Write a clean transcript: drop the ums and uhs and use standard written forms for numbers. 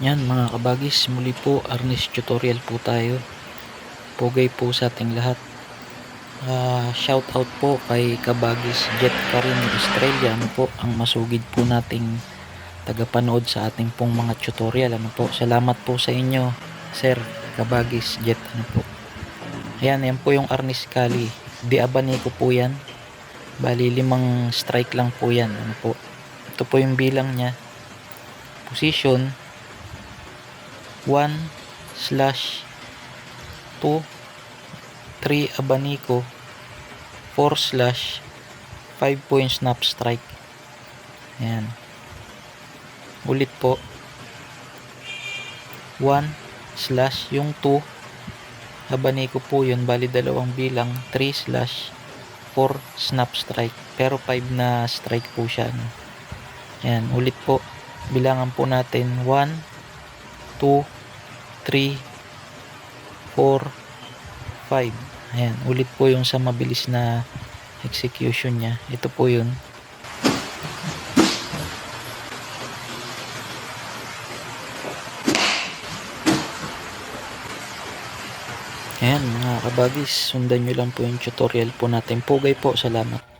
Yan mga kabagis, muli po harness tutorial po tayo. Pugay po sa ating lahat. Shout out po kay Kabagis Jet Karin Australia. Ano po ang masugid po nating tagapanood sa ating pong mga tutorial. Ano po, salamat po sa inyo Sir Kabagis Jet. Ano po, ayan, yan po yung harness kali di abanico po yan. Bali 5 strike lang po yan. Ano po, ito po yung bilang nya. Position 1/2, 3 abanico, 4/5 point snap strike. Ayan, ulit po, 1/ yung 2 abanico po yun, bali dalawang bilang, 3/4 snap strike, pero 5 na strike po siya, no? Ayan, ulit po, bilangan po natin 1, 2, 3, 4, 5. Ayan, ulit po yung sa mabilis na execution nya. Ito po yun. Ayan mga kabagis, sundan nyo lang po yung tutorial po natin. Pugay po, salamat.